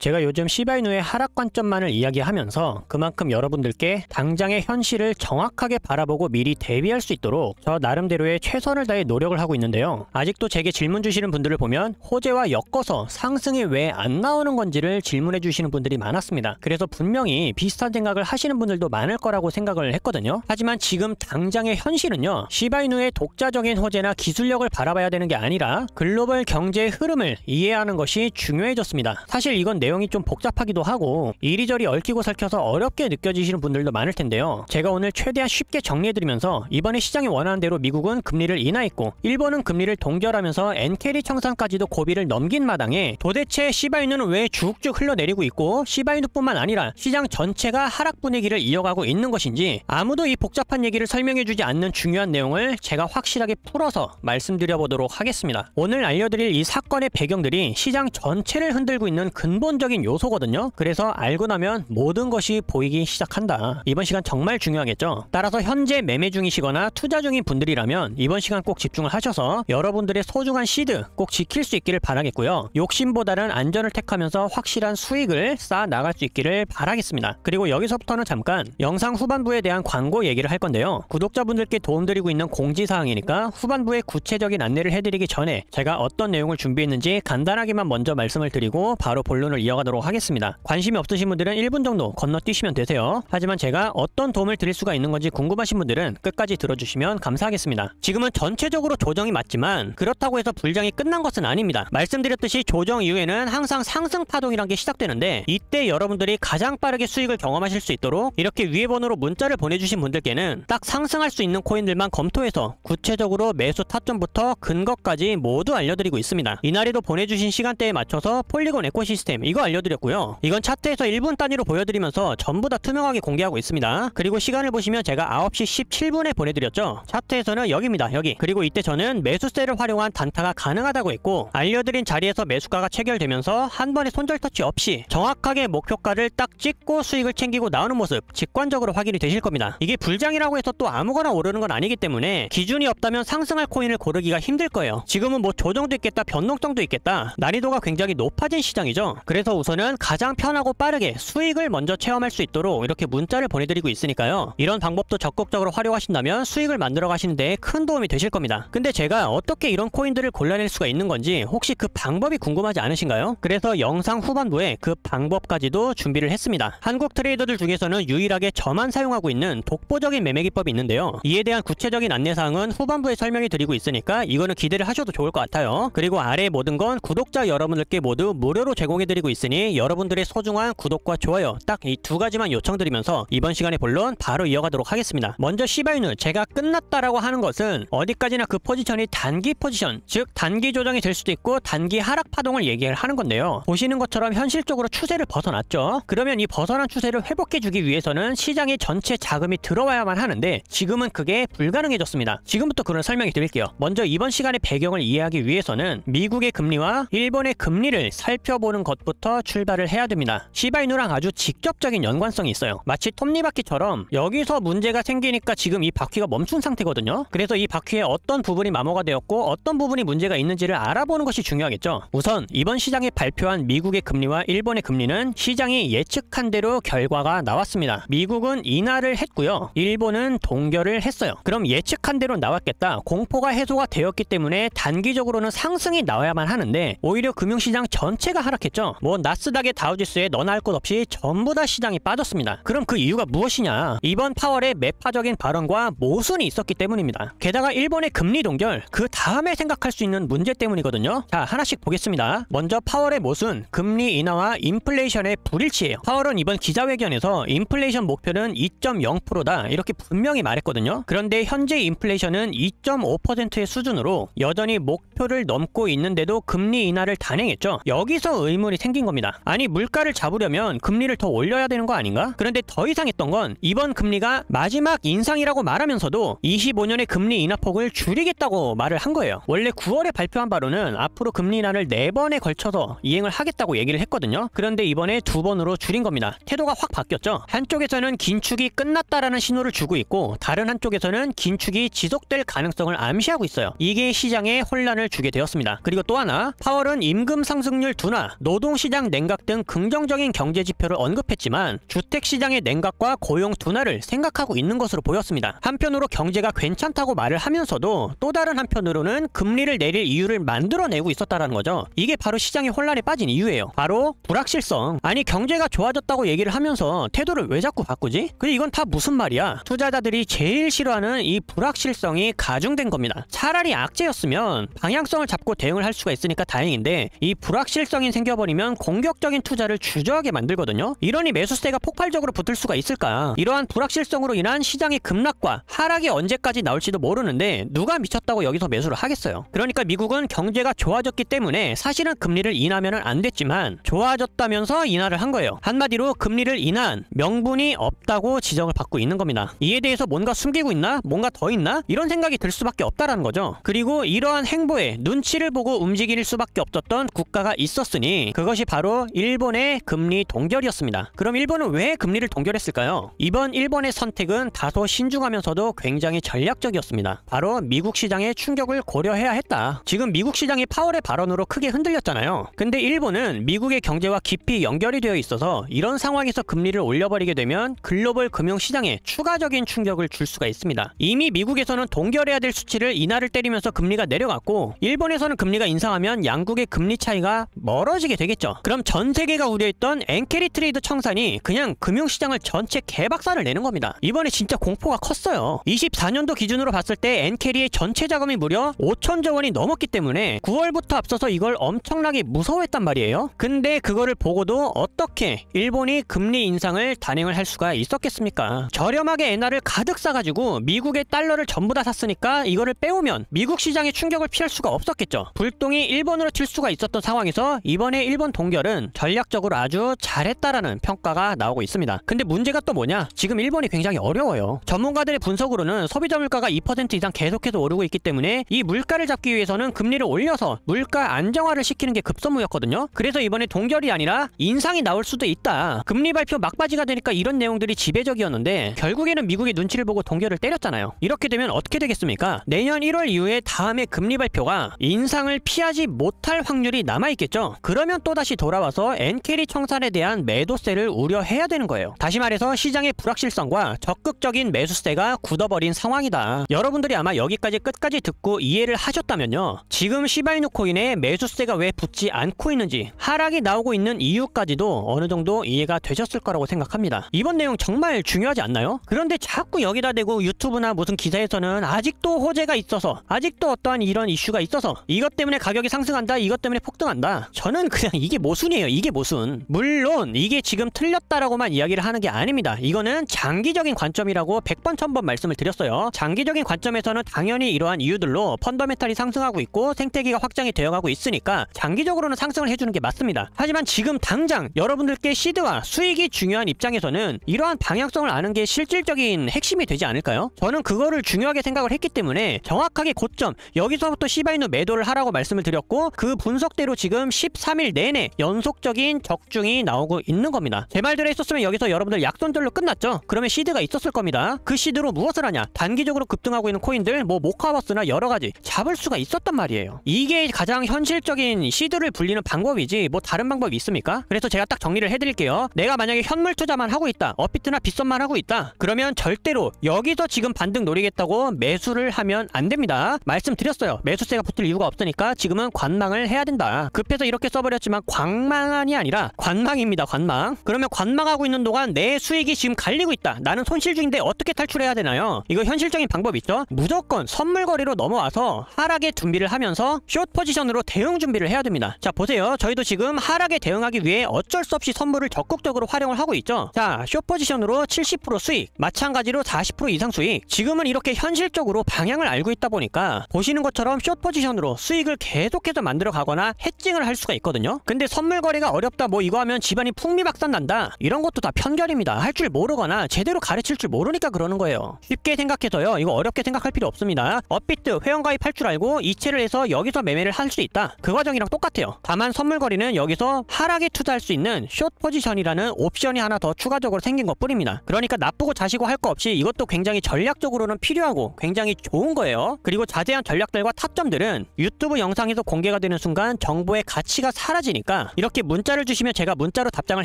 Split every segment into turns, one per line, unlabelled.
제가 요즘 시바이누의 하락 관점만을 이야기하면서 그만큼 여러분들께 당장의 현실을 정확하게 바라보고 미리 대비할 수 있도록 저 나름대로의 최선을 다해 노력을 하고 있는데요. 아직도 제게 질문 주시는 분들을 보면 호재와 엮어서 상승이 왜 안 나오는 건지를 질문해 주시는 분들이 많았습니다. 그래서 분명히 비슷한 생각을 하시는 분들도 많을 거라고 생각을 했거든요. 하지만 지금 당장의 현실은요, 시바이누의 독자적인 호재나 기술력을 바라봐야 되는 게 아니라 글로벌 경제의 흐름을 이해하는 것이 중요해졌습니다. 사실 이건 내용이 좀 복잡하기도 하고 이리저리 얽히고 설켜서 어렵게 느껴지시는 분들도 많을 텐데요. 제가 오늘 최대한 쉽게 정리해드리면서 이번에 시장이 원하는 대로 미국은 금리를 인하했고 일본은 금리를 동결하면서 엔캐리 청산까지도 고비를 넘긴 마당에 도대체 시바이누는 왜 쭉쭉 흘러내리고 있고 시바이누뿐만 아니라 시장 전체가 하락 분위기를 이어가고 있는 것인지 아무도 이 복잡한 얘기를 설명해주지 않는 중요한 내용을 제가 확실하게 풀어서 말씀드려보도록 하겠습니다. 오늘 알려드릴 이 사건의 배경들이 시장 전체를 흔들고 있는 근본적인 요소거든요. 그래서 알고 나면 모든 것이 보이기 시작한다. 이번 시간 정말 중요하겠죠. 따라서 현재 매매 중이시거나 투자 중인 분들이라면 이번 시간 꼭 집중을 하셔서 여러분들의 소중한 시드 꼭 지킬 수 있기를 바라겠고요. 욕심보다는 안전을 택하면서 확실한 수익을 쌓아 나갈 수 있기를 바라겠습니다. 그리고 여기서부터는 잠깐 영상 후반부에 대한 광고 얘기를 할 건데요. 구독자분들께 도움드리고 있는 공지사항이니까 후반부에 구체적인 안내를 해드리기 전에 제가 어떤 내용을 준비했는지 간단하게만 먼저 말씀을 드리고 바로 본론을 이어가도록 하겠습니다. 관심이 없으신 분들은 1분 정도 건너뛰시면 되세요. 하지만 제가 어떤 도움을 드릴 수가 있는 건지 궁금하신 분들은 끝까지 들어주시면 감사하겠습니다. 지금은 전체적으로 조정이 맞지만 그렇다고 해서 불장이 끝난 것은 아닙니다. 말씀드렸듯이 조정 이후에는 항상 상승 파동이란 게 시작되는데 이때 여러분들이 가장 빠르게 수익을 경험하실 수 있도록 이렇게 위에 번호로 문자를 보내주신 분들께는 딱 상승할 수 있는 코인들만 검토해서 구체적으로 매수 타점부터 근거까지 모두 알려드리고 있습니다. 이날에도 보내주신 시간대에 맞춰서 폴리곤 에코시스템 이거 알려드렸고요. 이건 차트에서 1분 단위로 보여드리면서 전부 다 투명하게 공개하고 있습니다. 그리고 시간을 보시면 제가 9시 17분에 보내드렸죠. 차트에서는 여기입니다. 여기. 그리고 이때 저는 매수세를 활용한 단타가 가능하다고 했고 알려드린 자리에서 매수가가 체결되면서 한 번의 손절 터치 없이 정확하게 목표가를 딱 찍고 수익을 챙기고 나오는 모습 직관적으로 확인이 되실 겁니다. 이게 불장이라고 해서 또 아무거나 오르는 건 아니기 때문에 기준이 없다면 상승할 코인을 고르기가 힘들 거예요. 지금은 뭐 조정도 있겠다, 변동성도 있겠다, 난이도가 굉장히 높아진 시장이죠. 그래서 우선은 가장 편하고 빠르게 수익을 먼저 체험할 수 있도록 이렇게 문자를 보내드리고 있으니까요. 이런 방법도 적극적으로 활용하신다면 수익을 만들어 가시는 데 큰 도움이 되실 겁니다. 근데 제가 어떻게 이런 코인들을 골라낼 수가 있는 건지 혹시 그 방법이 궁금하지 않으신가요? 그래서 영상 후반부에 그 방법까지도 준비를 했습니다. 한국 트레이더들 중에서는 유일하게 저만 사용하고 있는 독보적인 매매 기법이 있는데요. 이에 대한 구체적인 안내사항은 후반부에 설명해 드리고 있으니까 이거는 기대를 하셔도 좋을 것 같아요. 그리고 아래 모든 건 구독자 여러분들께 모두 무료로 제공해 드리고 있으니 여러분들의 소중한 구독과 좋아요 딱 이 두 가지만 요청드리면서 이번 시간의 본론 바로 이어가도록 하겠습니다. 먼저 시바이누 제가 끝났다라고 하는 것은 어디까지나 그 포지션이 단기 포지션, 즉 단기 조정이 될 수도 있고 단기 하락 파동을 얘기를 하는 건데요. 보시는 것처럼 현실적으로 추세를 벗어났죠. 그러면 이 벗어난 추세를 회복해주기 위해서는 시장에 전체 자금이 들어와야만 하는데 지금은 그게 불가능해졌습니다. 지금부터 그런 설명이 드릴게요. 먼저 이번 시간의 배경을 이해하기 위해서는 미국의 금리와 일본의 금리를 살펴보는 것부터 출발을 해야 됩니다. 시바이누랑 아주 직접적인 연관성이 있어요. 마치 톱니바퀴처럼 여기서 문제가 생기니까 지금 이 바퀴가 멈춘 상태거든요. 그래서 이 바퀴에 어떤 부분이 마모가 되었고 어떤 부분이 문제가 있는지를 알아보는 것이 중요하겠죠. 우선 이번 시장에 발표한 미국의 금리와 일본의 금리는 시장이 예측한 대로 결과가 나왔습니다. 미국은 인하를 했고요. 일본은 동결을 했어요. 그럼 예측한 대로 나왔겠다. 공포가 해소가 되었기 때문에 단기적으로는 상승이 나와야만 하는데 오히려 금융시장 전체가 하락했죠. 뭐 나스닥의 다우지수에 너나 할 것 없이 전부 다 시장이 빠졌습니다. 그럼 그 이유가 무엇이냐? 이번 파월의 매파적인 발언과 모순이 있었기 때문입니다. 게다가 일본의 금리 동결, 그 다음에 생각할 수 있는 문제 때문이거든요. 자, 하나씩 보겠습니다. 먼저 파월의 모순, 금리 인하와 인플레이션의 불일치예요. 파월은 이번 기자회견에서 인플레이션 목표는 2.0%다 이렇게 분명히 말했거든요. 그런데 현재 인플레이션은 2.5%의 수준으로 여전히 목표를 넘고 있는데도 금리 인하를 단행했죠. 여기서 의문이 생긴 겁니다. 아니 물가를 잡으려면 금리를 더 올려야 되는 거 아닌가? 그런데 더 이상했던 건 이번 금리가 마지막 인상이라고 말하면서도 25년의 금리 인하폭을 줄이겠다고 말을 한 거예요. 원래 9월에 발표한 바로는 앞으로 금리 인하를 4번에 걸쳐서 이행을 하겠다고 얘기를 했거든요. 그런데 이번에 2번으로 줄인 겁니다. 태도가 확 바뀌었죠. 한쪽에서는 긴축이 끝났다라는 신호를 주고 있고 다른 한쪽에서는 긴축이 지속될 가능성을 암시하고 있어요. 이게 시장에 혼란을 주게 되었습니다. 그리고 또 하나, 파월은 임금 상승률 둔화, 노동시장 미국시장 냉각 등 긍정적인 경제 지표를 언급했지만 주택시장의 냉각과 고용 둔화를 생각하고 있는 것으로 보였습니다. 한편으로 경제가 괜찮다고 말을 하면서도 또 다른 한편으로는 금리를 내릴 이유를 만들어내고 있었다는 거죠. 이게 바로 시장이 혼란에 빠진 이유예요. 바로 불확실성. 아니 경제가 좋아졌다고 얘기를 하면서 태도를 왜 자꾸 바꾸지? 근데 이건 다 무슨 말이야? 투자자들이 제일 싫어하는 이 불확실성이 가중된 겁니다. 차라리 악재였으면 방향성을 잡고 대응을 할 수가 있으니까 다행인데 이 불확실성이 생겨버리면 공격적인 투자를 주저하게 만들거든요. 이러니 매수세가 폭발적으로 붙을 수가 있을까? 이러한 불확실성으로 인한 시장의 급락과 하락이 언제까지 나올지도 모르는데 누가 미쳤다고 여기서 매수를 하겠어요. 그러니까 미국은 경제가 좋아졌기 때문에 사실은 금리를 인하면 안 됐지만 좋아졌다면서 인하를 한 거예요. 한마디로 금리를 인한 명분이 없다고 지적을 받고 있는 겁니다. 이에 대해서 뭔가 숨기고 있나? 뭔가 더 있나? 이런 생각이 들 수밖에 없다라는 거죠. 그리고 이러한 행보에 눈치를 보고 움직일 수밖에 없었던 국가가 있었으니 그것이 바로 일본의 금리 동결이었습니다. 그럼 일본은 왜 금리를 동결했을까요? 이번 일본의 선택은 다소 신중하면서도 굉장히 전략적이었습니다. 바로 미국 시장의 충격을 고려해야 했다. 지금 미국 시장이 파월의 발언으로 크게 흔들렸잖아요. 근데 일본은 미국의 경제와 깊이 연결이 되어 있어서 이런 상황에서 금리를 올려버리게 되면 글로벌 금융시장에 추가적인 충격을 줄 수가 있습니다. 이미 미국에서는 동결해야 될 수치를 인하를 때리면서 금리가 내려갔고 일본에서는 금리가 인상하면 양국의 금리 차이가 멀어지게 되겠죠. 그럼 전 세계가 우려했던 엔캐리 트레이드 청산이 그냥 금융시장을 전체 개박살을 내는 겁니다. 이번에 진짜 공포가 컸어요. 24년도 기준으로 봤을 때 엔캐리의 전체 자금이 무려 5천조 원이 넘었기 때문에 9월부터 앞서서 이걸 엄청나게 무서워했단 말이에요. 근데 그거를 보고도 어떻게 일본이 금리 인상을 단행을 할 수가 있었겠습니까? 저렴하게 엔화를 가득 싸가지고 미국의 달러를 전부 다 샀으니까 이거를 빼오면 미국 시장의 충격을 피할 수가 없었겠죠. 불똥이 일본으로 튈 수가 있었던 상황에서 이번에 일본 동결은 전략적으로 아주 잘했다라는 평가가 나오고 있습니다. 근데 문제가 또 뭐냐? 지금 일본이 굉장히 어려워요. 전문가들의 분석으로는 소비자 물가가 2% 이상 계속해서 오르고 있기 때문에 이 물가를 잡기 위해서는 금리를 올려서 물가 안정화를 시키는 게 급선무였거든요. 그래서 이번에 동결이 아니라 인상이 나올 수도 있다. 금리 발표 막바지가 되니까 이런 내용들이 지배적이었는데 결국에는 미국의 눈치를 보고 동결을 때렸잖아요. 이렇게 되면 어떻게 되겠습니까? 내년 1월 이후에 다음에 금리 발표가 인상을 피하지 못할 확률이 남아있겠죠. 그러면 또다시 돌아와서 엔캐리 청산에 대한 매도세를 우려해야 되는 거예요. 다시 말해서 시장의 불확실성과 적극적인 매수세가 굳어버린 상황이다. 여러분들이 아마 여기까지 끝까지 듣고 이해를 하셨다면요. 지금 시바이누 코인에 매수세가 왜 붙지 않고 있는지 하락이 나오고 있는 이유까지도 어느 정도 이해가 되셨을 거라고 생각합니다. 이번 내용 정말 중요하지 않나요? 그런데 자꾸 여기다 대고 유튜브나 무슨 기사에서는 아직도 호재가 있어서 아직도 어떠한 이런 이슈가 있어서 이것 때문에 가격이 상승한다 이것 때문에 폭등한다. 저는 그냥 이게 모순이에요. 이게 모순. 물론 이게 지금 틀렸다라고만 이야기를 하는 게 아닙니다. 이거는 장기적인 관점이라고 100번 1000번 말씀을 드렸어요. 장기적인 관점에서는 당연히 이러한 이유들로 펀더멘탈이 상승하고 있고 생태계가 확장이 되어가고 있으니까 장기적으로는 상승을 해주는 게 맞습니다. 하지만 지금 당장 여러분들께 시드와 수익이 중요한 입장에서는 이러한 방향성을 아는 게 실질적인 핵심이 되지 않을까요? 저는 그거를 중요하게 생각을 했기 때문에 정확하게 고점 여기서부터 시바이누 매도를 하라고 말씀을 드렸고 그 분석대로 지금 13일 내내 연속적인 적중이 나오고 있는 겁니다. 제 말대로 했었으면 여기서 여러분들 약손들로 끝났죠. 그러면 시드가 있었을 겁니다. 그 시드로 무엇을 하냐? 단기적으로 급등하고 있는 코인들 뭐 모카버스나 여러가지 잡을 수가 있었단 말이에요. 이게 가장 현실적인 시드를 불리는 방법이지 뭐 다른 방법이 있습니까? 그래서 제가 딱 정리를 해드릴게요. 내가 만약에 현물 투자만 하고 있다, 업비트나 빗썸만 하고 있다, 그러면 절대로 여기서 지금 반등 노리겠다고 매수를 하면 안 됩니다. 말씀드렸어요. 매수세가 붙을 이유가 없으니까 지금은 관망을 해야 된다. 급해서 이렇게 써버렸지만 관망이 아니라 관망입니다. 관망. 그러면 관망하고 있는 동안 내 수익이 지금 갈리고 있다. 나는 손실 중인데 어떻게 탈출해야 되나요? 이거 현실적인 방법 있죠? 무조건 선물거리로 넘어와서 하락에 준비를 하면서 숏 포지션으로 대응 준비를 해야 됩니다. 자 보세요. 저희도 지금 하락에 대응하기 위해 어쩔 수 없이 선물을 적극적으로 활용을 하고 있죠. 자 숏 포지션으로 70% 수익, 마찬가지로 40% 이상 수익. 지금은 이렇게 현실적으로 방향을 알고 있다 보니까 보시는 것처럼 숏 포지션으로 수익을 계속해서 만들어 가거나 해칭을 할 수가 있거든요. 근데 선물거리가 어렵다 뭐 이거 하면 집안이 풍미박산 난다 이런 것도 다 편견입니다. 할 줄 모르거나 제대로 가르칠 줄 모르니까 그러는 거예요. 쉽게 생각해서요. 이거 어렵게 생각할 필요 없습니다. 업비트 회원가입 할 줄 알고 이체를 해서 여기서 매매를 할 수 있다. 그 과정이랑 똑같아요. 다만 선물거리는 여기서 하락에 투자할 수 있는 숏 포지션이라는 옵션이 하나 더 추가적으로 생긴 것 뿐입니다. 그러니까 나쁘고 자시고 할 거 없이 이것도 굉장히 전략적으로는 필요하고 굉장히 좋은 거예요. 그리고 자세한 전략들과 타점들은 유튜브 영상에서 공개가 되는 순간 정보의 가치가 사라지니까 있으니까 이렇게 문자를 주시면 제가 문자로 답장을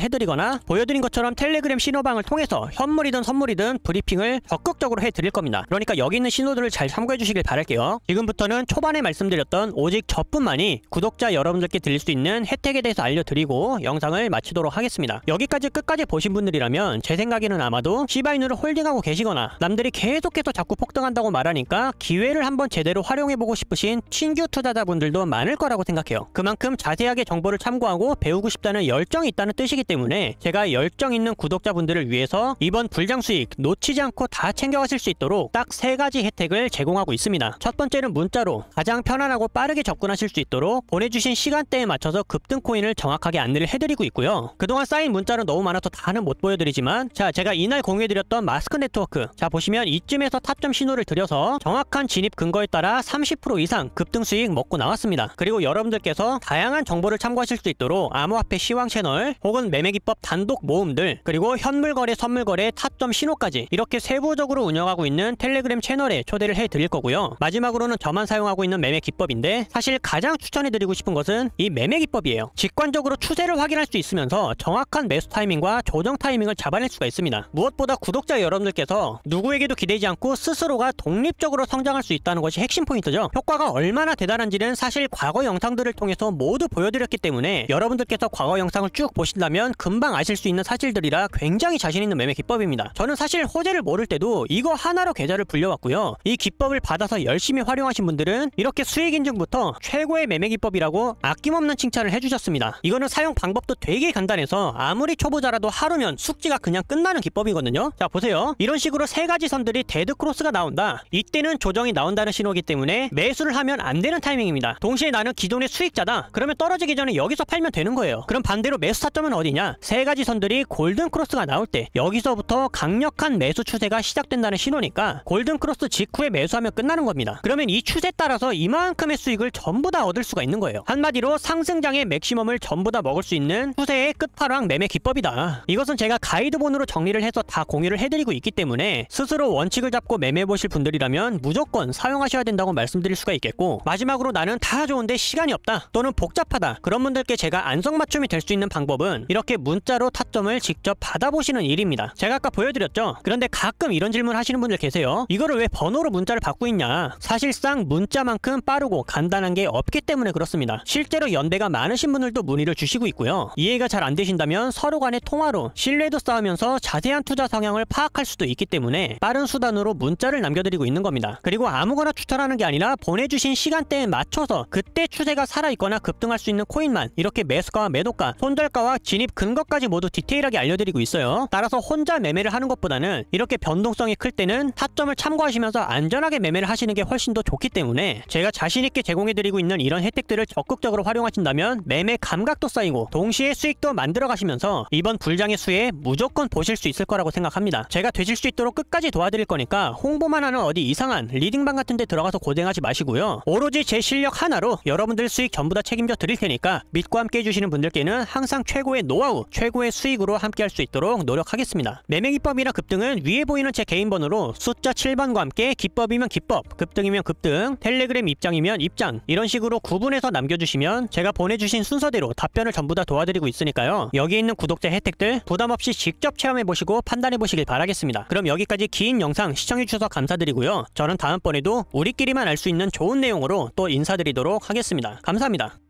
해드리거나 보여드린 것처럼 텔레그램 신호방을 통해서 현물이든 선물이든 브리핑을 적극적으로 해드릴 겁니다. 그러니까 여기 있는 신호들을 잘 참고해 주시길 바랄게요. 지금부터는 초반에 말씀드렸던 오직 저뿐만이 구독자 여러분들께 드릴 수 있는 혜택에 대해서 알려드리고 영상을 마치도록 하겠습니다. 여기까지 끝까지 보신 분들이라면 제 생각에는 아마도 시바이누를 홀딩하고 계시거나 남들이 계속해서 자꾸 폭등한다고 말하니까 기회를 한번 제대로 활용해보고 싶으신 신규 투자자분들도 많을 거라고 생각해요. 그만큼 자세하게 정보를 참고하고 배우고 싶다는 열정이 있다는 뜻이기 때문에 제가 열정 있는 구독자분들을 위해서 이번 불장 수익 놓치지 않고 다 챙겨가실 수 있도록 딱 3가지 혜택을 제공하고 있습니다. 첫 번째는 문자로 가장 편안하고 빠르게 접근하실 수 있도록 보내주신 시간대에 맞춰서 급등 코인을 정확하게 안내를 해드리고 있고요. 그동안 쌓인 문자는 너무 많아서 다는 못 보여드리지만 자, 제가 이날 공유해드렸던 마스크 네트워크, 자 보시면 이쯤에서 타점 신호를 드려서 정확한 진입 근거에 따라 30% 이상 급등 수익 먹고 나왔습니다. 그리고 여러분들께서 다양한 정보를 참고하실 수 있도록 암호화폐 시황 채널 혹은 매매기법 단독 모음들, 그리고 현물거래 선물거래 타점 신호까지 이렇게 세부적으로 운영하고 있는 텔레그램 채널에 초대를 해드릴 거고요. 마지막으로는 저만 사용하고 있는 매매 기법인데 사실 가장 추천해드리고 싶은 것은 이 매매 기법이에요. 직관적으로 추세를 확인할 수 있으면서 정확한 매수 타이밍과 조정 타이밍을 잡아낼 수가 있습니다. 무엇보다 구독자 여러분들께서 누구에게도 기대지 않고 스스로가 독립적으로 성장할 수 있다는 것이 핵심 포인트죠. 효과가 얼마나 대단한지는 사실 과거 영상들을 통해서 모두 보여드렸기 때문에 여러분들께서 과거 영상을 쭉 보신다면 금방 아실 수 있는 사실들이라 굉장히 자신 있는 매매 기법입니다. 저는 사실 호재를 모를 때도 이거 하나로 계좌를 불려왔고요. 이 기법을 받아서 열심히 활용하신 분들은 이렇게 수익 인증부터 최고의 매매 기법이라고 아낌없는 칭찬을 해주셨습니다. 이거는 사용 방법도 되게 간단해서 아무리 초보자라도 하루면 숙지가 그냥 끝나는 기법이거든요. 자 보세요. 이런 식으로 3가지 선들이 데드 크로스가 나온다. 이때는 조정이 나온다는 신호이기 때문에 매수를 하면 안 되는 타이밍입니다. 동시에 나는 기존의 수익자다. 그러면 떨어지기 전에 여기서 팔면 되는 거예요. 그럼 반대로 매수 타점은 어디냐? 3가지 선들이 골든 크로스가 나올 때 여기서부터 강력한 매수 추세가 시작된다는 신호니까 골든 크로스 직후에 매수하면 끝나는 겁니다. 그러면 이 추세에 따라서 이만큼의 수익을 전부 다 얻을 수가 있는 거예요. 한마디로 상승장의 맥시멈을 전부 다 먹을 수 있는 추세의 끝판왕 매매 기법이다. 이것은 제가 가이드본으로 정리를 해서 다 공유를 해드리고 있기 때문에 스스로 원칙을 잡고 매매해보실 분들이라면 무조건 사용하셔야 된다고 말씀드릴 수가 있겠고, 마지막으로 나는 다 좋은데 시간이 없다 또는 복잡하다 그런 분들께 제가 안성맞춤이 될 수 있는 방법은 이렇게 문자로 타점을 직접 받아보시는 일입니다. 제가 아까 보여드렸죠. 그런데 가끔 이런 질문 하시는 분들 계세요. 이거를 왜 번호로 문자를 받고 있냐? 사실상 문자만큼 빠르고 간단한 게 없기 때문에 그렇습니다. 실제로 연배가 많으신 분들도 문의를 주시고 있고요. 이해가 잘 안 되신다면 서로 간의 통화로 신뢰도 쌓으면서 자세한 투자 성향을 파악할 수도 있기 때문에 빠른 수단으로 문자를 남겨드리고 있는 겁니다. 그리고 아무거나 추천하는 게 아니라 보내주신 시간대에 맞춰서 그때 추세가 살아있거나 급등할 수 있는 코인만 이렇게 매수가와 매도가, 손절가와 진입 근거까지 모두 디테일하게 알려드리고 있어요. 따라서 혼자 매매를 하는 것보다는 이렇게 변동성이 클 때는 타점을 참고하시면서 안전하게 매매를 하시는 게 훨씬 더 좋기 때문에 제가 자신있게 제공해드리고 있는 이런 혜택들을 적극적으로 활용하신다면 매매 감각도 쌓이고 동시에 수익도 만들어 가시면서 이번 불장의 수에 무조건 보실 수 있을 거라고 생각합니다. 제가 되실 수 있도록 끝까지 도와드릴 거니까 홍보만 하는 어디 이상한 리딩방 같은 데 들어가서 고생하지 마시고요. 오로지 제 실력 하나로 여러분들 수익 전부 다 책임져 드릴 테니까 믿고 함께 해주시는 분들께는 항상 최고의 노하우, 최고의 수익으로 함께 할 수 있도록 노력하겠습니다. 매매 기법이나 급등은 위에 보이는 제 개인 번호로 숫자 7번과 함께 기법이면 기법, 급등이면 급등, 텔레그램 입장이면 입장 이런 식으로 구분해서 남겨주시면 제가 보내주신 순서대로 답변을 전부 다 도와드리고 있으니까요. 여기 있는 구독자 혜택들 부담없이 직접 체험해보시고 판단해보시길 바라겠습니다. 그럼 여기까지 긴 영상 시청해주셔서 감사드리고요. 저는 다음번에도 우리끼리만 알 수 있는 좋은 내용으로 또 인사드리도록 하겠습니다. 감사합니다.